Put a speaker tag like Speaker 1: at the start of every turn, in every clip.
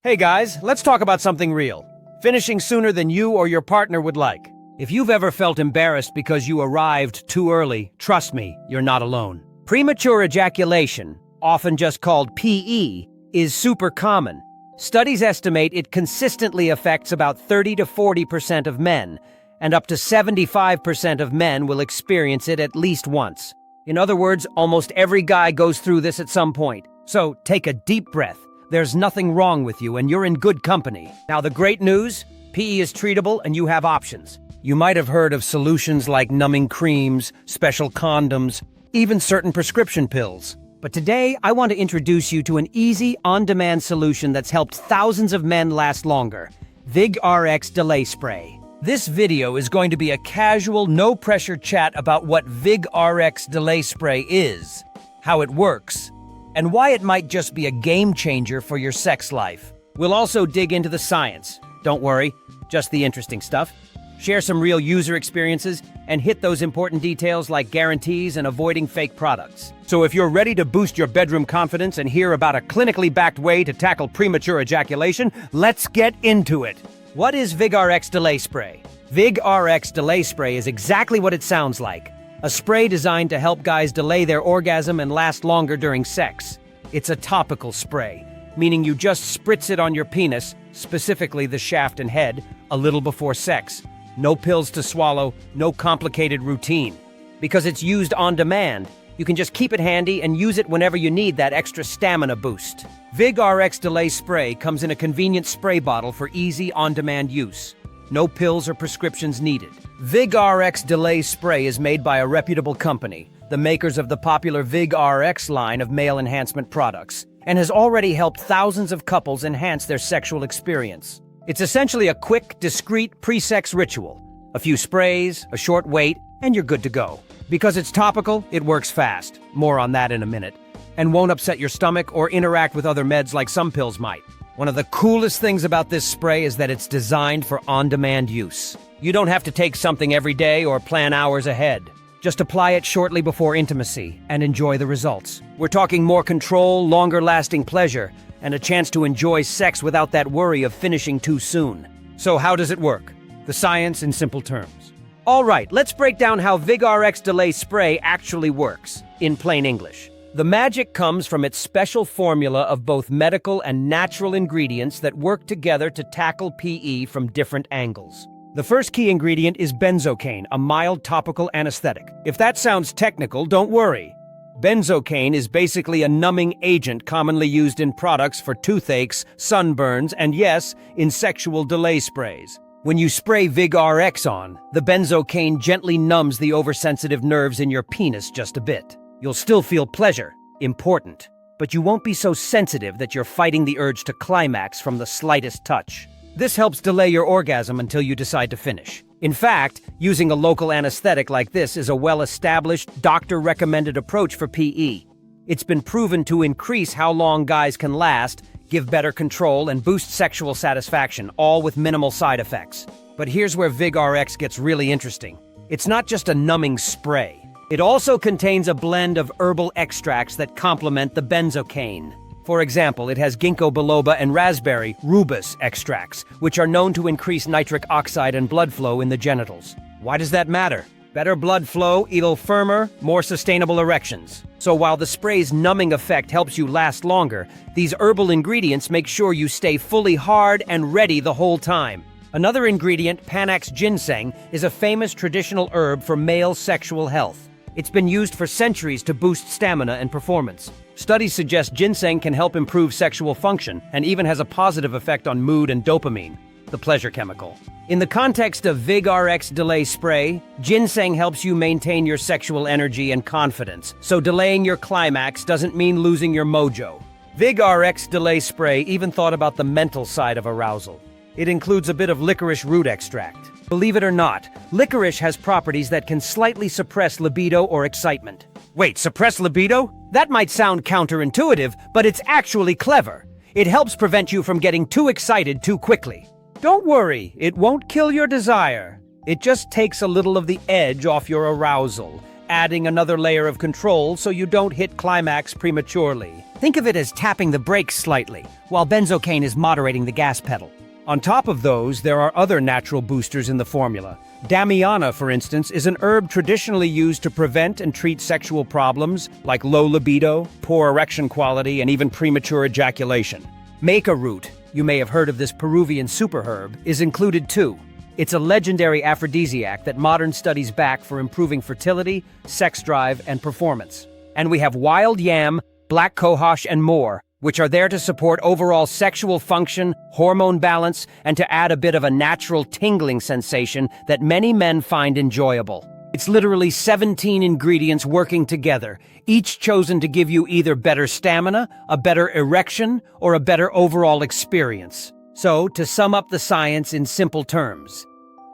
Speaker 1: Hey guys, let's talk about something real. Finishing sooner than you or your partner would like. If you've ever felt embarrassed because you arrived too early, trust me, you're not alone. Premature ejaculation, often just called PE, is super common. Studies estimate it consistently affects about 30 to 40% of men, and up to 75% of men will experience it at least once. In other words, almost every guy goes through this at some point. So take a deep breath. There's nothing wrong with you, and you're in good company. Now, the great news? PE is treatable, and you have options. You might have heard of solutions like numbing creams, special condoms, even certain prescription pills. But today, I want to introduce you to an easy, on-demand solution that's helped thousands of men last longer. VigRX Delay Spray. This video is going to be a casual, no-pressure chat about what VigRX Delay Spray is, how it works, and why it might just be a game changer for your sex life. We'll also dig into the science. Don't worry, just the interesting stuff. Share some real user experiences, and hit those important details like guarantees and avoiding fake products. So if you're ready to boost your bedroom confidence and hear about a clinically backed way to tackle premature ejaculation, let's get into it. What is VigRX Delay Spray? VigRX Delay Spray is exactly what it sounds like. A spray designed to help guys delay their orgasm and last longer during sex. It's a topical spray, meaning you just spritz it on your penis, specifically the shaft and head, a little before sex. No pills to swallow, no complicated routine. Because it's used on demand, you can just keep it handy and use it whenever you need that extra stamina boost. VigRX Delay Spray comes in a convenient spray bottle for easy on-demand use. No pills or prescriptions needed. VigRX Delay Spray is made by a reputable company, the makers of the popular VigRX line of male enhancement products, and has already helped thousands of couples enhance their sexual experience. It's essentially a quick, discreet pre-sex ritual. A few sprays, a short wait, and you're good to go. Because it's topical, it works fast. More on that in a minute. And won't upset your stomach or interact with other meds like some pills might. One of the coolest things about this spray is that it's designed for on-demand use. You don't have to take something every day or plan hours ahead. Just apply it shortly before intimacy and enjoy the results. We're talking more control, longer-lasting pleasure, and a chance to enjoy sex without that worry of finishing too soon. So how does it work? The science in simple terms. All right, let's break down how VigRX Delay Spray actually works, in plain English. The magic comes from its special formula of both medical and natural ingredients that work together to tackle PE from different angles. The first key ingredient is benzocaine, a mild topical anesthetic. If that sounds technical, don't worry. Benzocaine is basically a numbing agent commonly used in products for toothaches, sunburns, and yes, in sexual delay sprays. When you spray VigRX on, the benzocaine gently numbs the oversensitive nerves in your penis just a bit. You'll still feel pleasure, important, but you won't be so sensitive that you're fighting the urge to climax from the slightest touch. This helps delay your orgasm until you decide to finish. In fact, using a local anesthetic like this is a well-established, doctor-recommended approach for PE. It's been proven to increase how long guys can last, give better control, and boost sexual satisfaction, all with minimal side effects. But here's where VigRX gets really interesting. It's not just a numbing spray. It also contains a blend of herbal extracts that complement the benzocaine. For example, it has Ginkgo biloba and raspberry rubus extracts, which are known to increase nitric oxide and blood flow in the genitals. Why does that matter? Better blood flow equals firmer, more sustainable erections. So while the spray's numbing effect helps you last longer, these herbal ingredients make sure you stay fully hard and ready the whole time. Another ingredient, Panax ginseng, is a famous traditional herb for male sexual health. It's been used for centuries to boost stamina and performance. Studies suggest ginseng can help improve sexual function and even has a positive effect on mood and dopamine, the pleasure chemical. In the context of VigRX Delay Spray, ginseng helps you maintain your sexual energy and confidence, so delaying your climax doesn't mean losing your mojo. VigRX Delay Spray even thought about the mental side of arousal. It includes a bit of licorice root extract. Believe it or not, licorice has properties that can slightly suppress libido or excitement. Wait, suppress libido? That might sound counterintuitive, but it's actually clever. It helps prevent you from getting too excited too quickly. Don't worry, it won't kill your desire. It just takes a little of the edge off your arousal, adding another layer of control so you don't hit climax prematurely. Think of it as tapping the brakes slightly, while benzocaine is moderating the gas pedal. On top of those, there are other natural boosters in the formula. Damiana, for instance, is an herb traditionally used to prevent and treat sexual problems like low libido, poor erection quality, and even premature ejaculation. Maca root, you may have heard of this Peruvian superherb, is included too. It's a legendary aphrodisiac that modern studies back for improving fertility, sex drive, and performance. And we have wild yam, black cohosh, and more, which are there to support overall sexual function, hormone balance, and to add a bit of a natural tingling sensation that many men find enjoyable. It's literally 17 ingredients working together, each chosen to give you either better stamina, a better erection, or a better overall experience. So, to sum up the science in simple terms,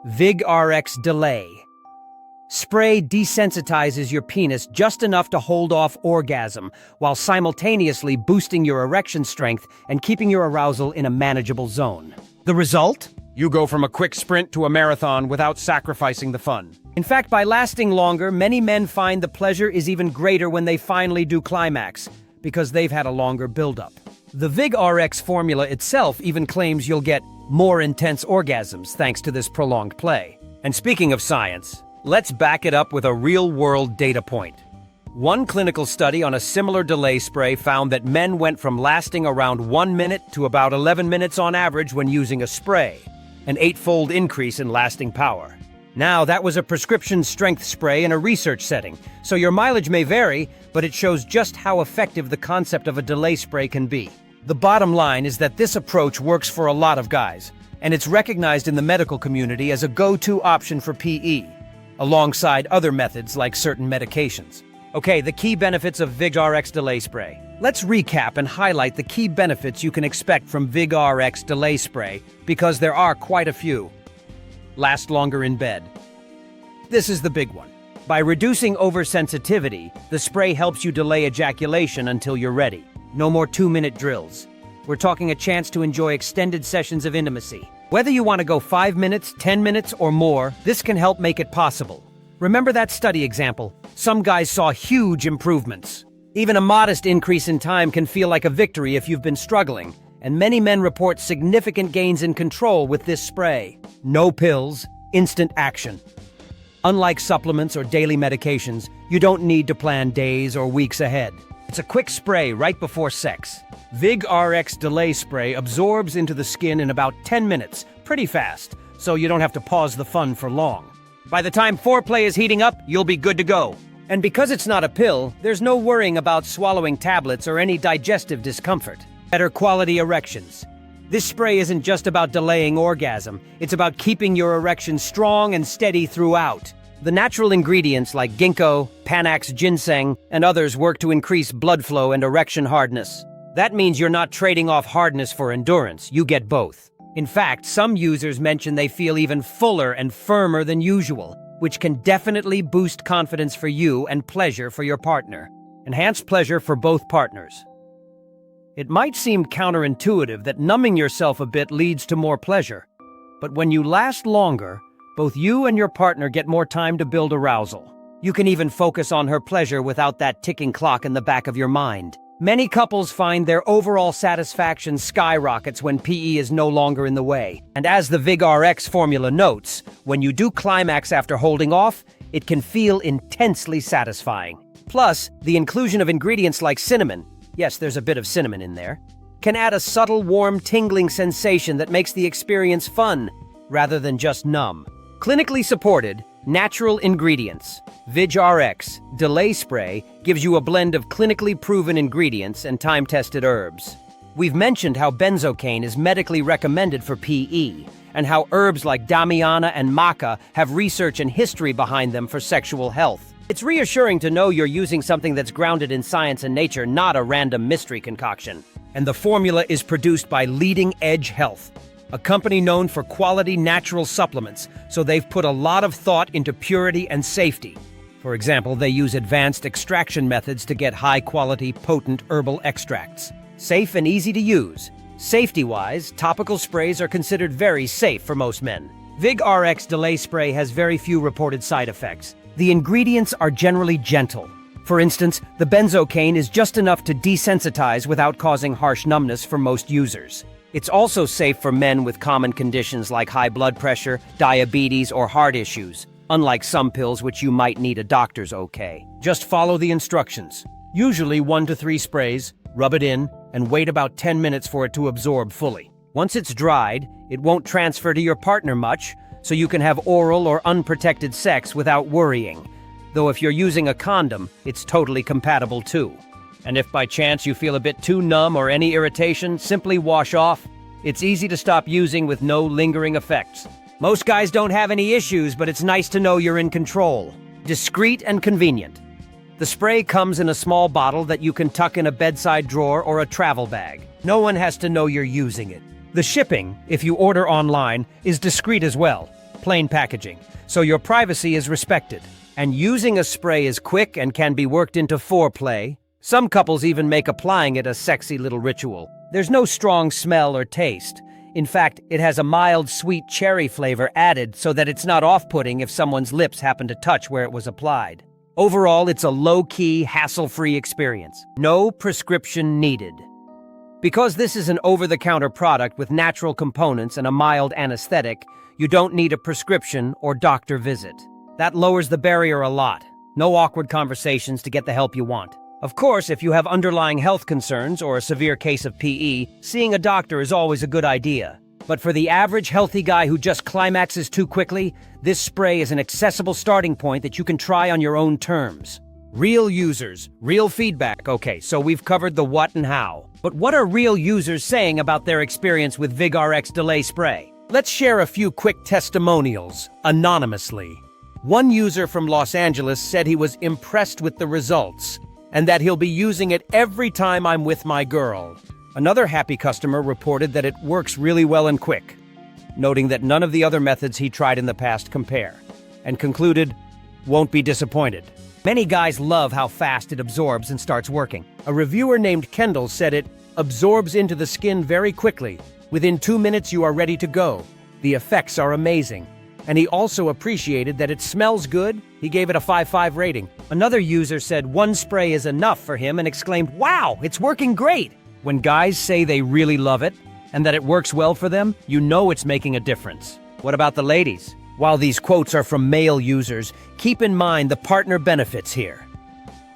Speaker 1: VigRX Delay Spray desensitizes your penis just enough to hold off orgasm, while simultaneously boosting your erection strength and keeping your arousal in a manageable zone. The result? You go from a quick sprint to a marathon without sacrificing the fun. In fact, by lasting longer, many men find the pleasure is even greater when they finally do climax, because they've had a longer buildup. The VigRX formula itself even claims you'll get more intense orgasms thanks to this prolonged play. And speaking of science, let's back it up with a real-world data point. One clinical study on a similar delay spray found that men went from lasting around 1 minute to about 11 minutes on average when using a spray, an 8-fold increase in lasting power. Now, that was a prescription strength spray in a research setting, so your mileage may vary, but it shows just how effective the concept of a delay spray can be. The bottom line is that this approach works for a lot of guys, and it's recognized in the medical community as a go-to option for PE, alongside other methods like certain medications. Okay, the key benefits of VigRX Delay Spray. Let's recap and highlight the key benefits you can expect from VigRX Delay Spray, because there are quite a few. Last longer in bed. This is the big one. By reducing oversensitivity, the spray helps you delay ejaculation until you're ready. No more 2-minute drills. We're talking a chance to enjoy extended sessions of intimacy. Whether you want to go 5 minutes, 10 minutes, or more, this can help make it possible. Remember that study example? Some guys saw huge improvements. Even a modest increase in time can feel like a victory if you've been struggling, and many men report significant gains in control with this spray. No pills, instant action. Unlike supplements or daily medications, you don't need to plan days or weeks ahead. It's a quick spray right before sex. VigRX Delay Spray absorbs into the skin in about 10 minutes, pretty fast, so you don't have to pause the fun for long. By the time foreplay is heating up, you'll be good to go. And because it's not a pill, there's no worrying about swallowing tablets or any digestive discomfort. Better quality erections. This spray isn't just about delaying orgasm, it's about keeping your erection strong and steady throughout. The natural ingredients like Ginkgo, Panax, Ginseng, and others work to increase blood flow and erection hardness. That means you're not trading off hardness for endurance, you get both. In fact, some users mention they feel even fuller and firmer than usual, which can definitely boost confidence for you and pleasure for your partner. Enhanced pleasure for both partners. It might seem counterintuitive that numbing yourself a bit leads to more pleasure, but when you last longer, both you and your partner get more time to build arousal. You can even focus on her pleasure without that ticking clock in the back of your mind. Many couples find their overall satisfaction skyrockets when PE is no longer in the way. And as the VigRX formula notes, when you do climax after holding off, it can feel intensely satisfying. Plus, the inclusion of ingredients like cinnamon, yes, there's a bit of cinnamon in there, can add a subtle, warm, tingling sensation that makes the experience fun, rather than just numb. Clinically supported, natural ingredients. VigRX Delay Spray gives you a blend of clinically proven ingredients and time-tested herbs. We've mentioned how benzocaine is medically recommended for PE, and how herbs like Damiana and Maca have research and history behind them for sexual health. It's reassuring to know you're using something that's grounded in science and nature, not a random mystery concoction. And the formula is produced by Leading Edge Health, a company known for quality natural supplements, so they've put a lot of thought into purity and safety. For example, they use advanced extraction methods to get high-quality, potent herbal extracts. Safe and easy to use. Safety-wise, topical sprays are considered very safe for most men. VigRX Delay Spray has very few reported side effects, The ingredients are generally gentle. For instance, the benzocaine is just enough to desensitize without causing harsh numbness for most users. It's also safe for men with common conditions like high blood pressure, diabetes, or heart issues, unlike some pills which you might need a doctor's okay. Just follow the instructions. Usually 1 to 3 sprays, rub it in, and wait about 10 minutes for it to absorb fully. Once it's dried, it won't transfer to your partner much, so you can have oral or unprotected sex without worrying. Though if you're using a condom, it's totally compatible too. And if by chance you feel a bit too numb or any irritation, simply wash off. It's easy to stop using with no lingering effects. Most guys don't have any issues, but it's nice to know you're in control. Discreet and convenient. The spray comes in a small bottle that you can tuck in a bedside drawer or a travel bag. No one has to know you're using it. The shipping, if you order online, is discreet as well. Plain packaging, so your privacy is respected. And using a spray is quick and can be worked into foreplay. Some couples even make applying it a sexy little ritual. There's no strong smell or taste. In fact, it has a mild, sweet cherry flavor added so that it's not off-putting if someone's lips happen to touch where it was applied. Overall, it's a low-key, hassle-free experience. No prescription needed. Because this is an over-the-counter product with natural components and a mild anesthetic, you don't need a prescription or doctor visit. That lowers the barrier a lot. No awkward conversations to get the help you want. Of course, if you have underlying health concerns or a severe case of PE, seeing a doctor is always a good idea. But for the average healthy guy who just climaxes too quickly, this spray is an accessible starting point that you can try on your own terms. Real users, real feedback. Okay, so we've covered the what and how. But what are real users saying about their experience with VigRX Delay Spray? Let's share a few quick testimonials, anonymously. One user from Los Angeles said he was impressed with the results, and that he'll be using it every time I'm with my girl. Another happy customer reported that it works really well and quick, noting that none of the other methods he tried in the past compare, and concluded, won't be disappointed. Many guys love how fast it absorbs and starts working. A reviewer named Kendall said it absorbs into the skin very quickly. Within 2 minutes you are ready to go. The effects are amazing. And he also appreciated that it smells good. He gave it a 5.5 rating. Another user said one spray is enough for him and exclaimed, wow, it's working great. When guys say they really love it and that it works well for them, you know it's making a difference. What about the ladies? While these quotes are from male users, keep in mind the partner benefits here.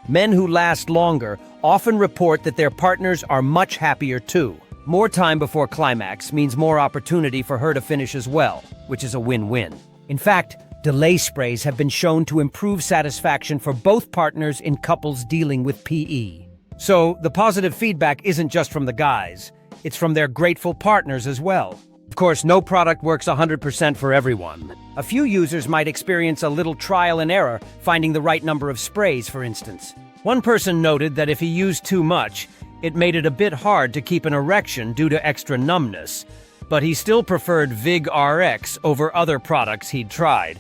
Speaker 1: Men who last longer often report that their partners are much happier too. More time before climax means more opportunity for her to finish as well, which is a win-win. In fact, delay sprays have been shown to improve satisfaction for both partners in couples dealing with PE. So, the positive feedback isn't just from the guys, it's from their grateful partners as well. Of course, no product works 100% for everyone. A few users might experience a little trial and error, finding the right number of sprays, for instance. One person noted that if he used too much, it made it a bit hard to keep an erection due to extra numbness, but he still preferred VigRX over other products he'd tried.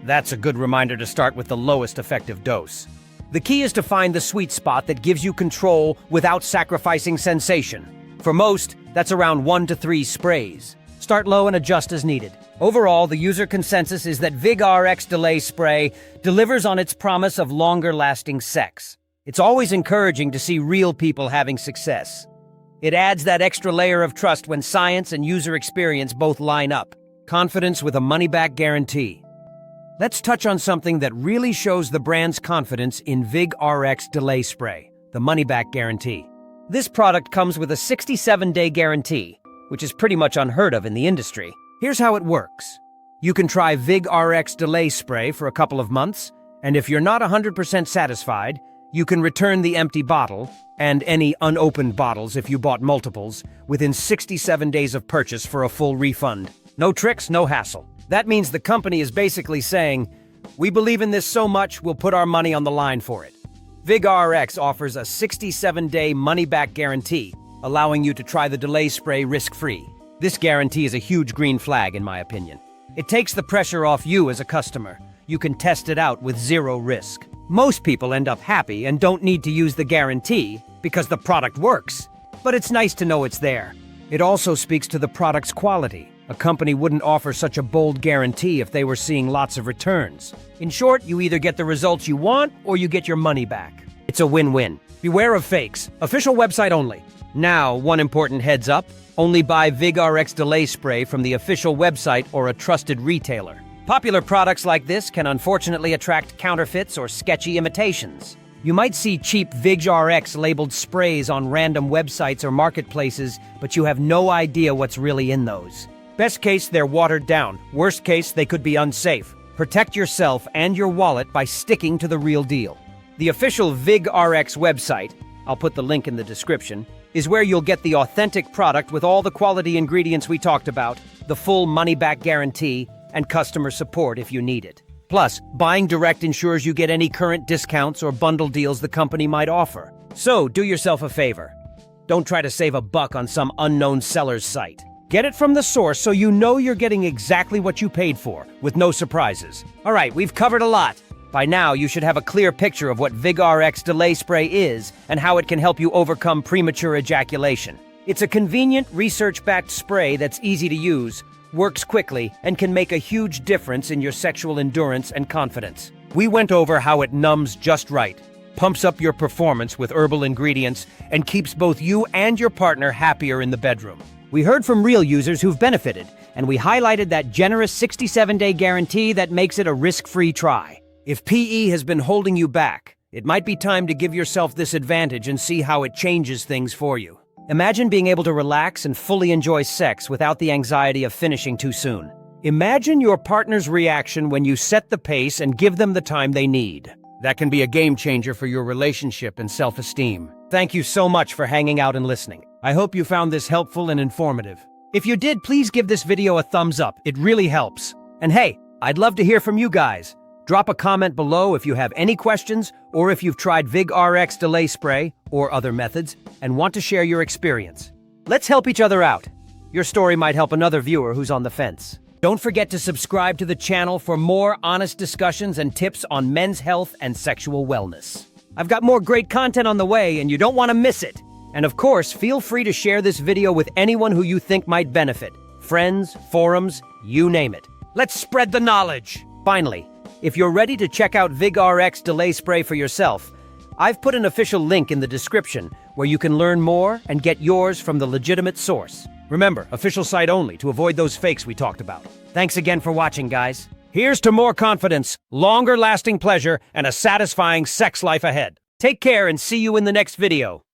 Speaker 1: That's a good reminder to start with the lowest effective dose. The key is to find the sweet spot that gives you control without sacrificing sensation. For most, that's around 1 to 3 sprays. Start low and adjust as needed. Overall, the user consensus is that VigRX Delay Spray delivers on its promise of longer-lasting sex. It's always encouraging to see real people having success. It adds that extra layer of trust when science and user experience both line up. Confidence with a money-back guarantee. Let's touch on something that really shows the brand's confidence in VigRX Delay Spray, the money-back guarantee. This product comes with a 67-day guarantee, which is pretty much unheard of in the industry. Here's how it works. You can try VigRX Delay Spray for a couple of months, and if you're not 100% satisfied, you can return the empty bottle, and any unopened bottles if you bought multiples, within 67 days of purchase for a full refund. No tricks, no hassle. That means the company is basically saying, we believe in this so much, we'll put our money on the line for it. VigRX offers a 67-day money-back guarantee, allowing you to try the delay spray risk-free. This guarantee is a huge green flag, in my opinion. It takes the pressure off you as a customer. You can test it out with zero risk. Most people end up happy and don't need to use the guarantee because the product works. But it's nice to know it's there. It also speaks to the product's quality. A company wouldn't offer such a bold guarantee if they were seeing lots of returns. In short, you either get the results you want or you get your money back. It's a win-win. Beware of fakes. Official website only. Now, one important heads up. Only buy VigRX Delay Spray from the official website or a trusted retailer. Popular products like this can unfortunately attract counterfeits or sketchy imitations. You might see cheap VigRX labeled sprays on random websites or marketplaces, but you have no idea what's really in those. Best case, they're watered down. Worst case, they could be unsafe. Protect yourself and your wallet by sticking to the real deal. The official VigRX website, I'll put the link in the description, is where you'll get the authentic product with all the quality ingredients we talked about, the full money-back guarantee, and customer support if you need it. Plus, buying direct ensures you get any current discounts or bundle deals the company might offer. So, do yourself a favor. Don't try to save a buck on some unknown seller's site. Get it from the source so you know you're getting exactly what you paid for, with no surprises. All right, we've covered a lot. By now, you should have a clear picture of what VigRX Delay Spray is and how it can help you overcome premature ejaculation. It's a convenient, research-backed spray that's easy to use, works quickly, and can make a huge difference in your sexual endurance and confidence. We went over how it numbs just right, pumps up your performance with herbal ingredients, and keeps both you and your partner happier in the bedroom. We heard from real users who've benefited, and we highlighted that generous 67-day guarantee that makes it a risk-free try. If PE has been holding you back, it might be time to give yourself this advantage and see how it changes things for you. Imagine being able to relax and fully enjoy sex without the anxiety of finishing too soon. Imagine your partner's reaction when you set the pace and give them the time they need. That can be a game changer for your relationship and self-esteem. Thank you so much for hanging out and listening. I hope you found this helpful and informative. If you did, please give this video a thumbs up. It really helps. And hey, I'd love to hear from you guys. Drop a comment below if you have any questions or if you've tried VigRX Delay Spray or other methods and want to share your experience. Let's help each other out. Your story might help another viewer who's on the fence. Don't forget to subscribe to the channel for more honest discussions and tips on men's health and sexual wellness. I've got more great content on the way and you don't want to miss it. And of course, feel free to share this video with anyone who you think might benefit. Friends, forums, you name it. Let's spread the knowledge. Finally, if you're ready to check out VigRX Delay Spray for yourself, I've put an official link in the description where you can learn more and get yours from the legitimate source. Remember, official site only to avoid those fakes we talked about. Thanks again for watching, guys. Here's to more confidence, longer-lasting pleasure, and a satisfying sex life ahead. Take care and see you in the next video.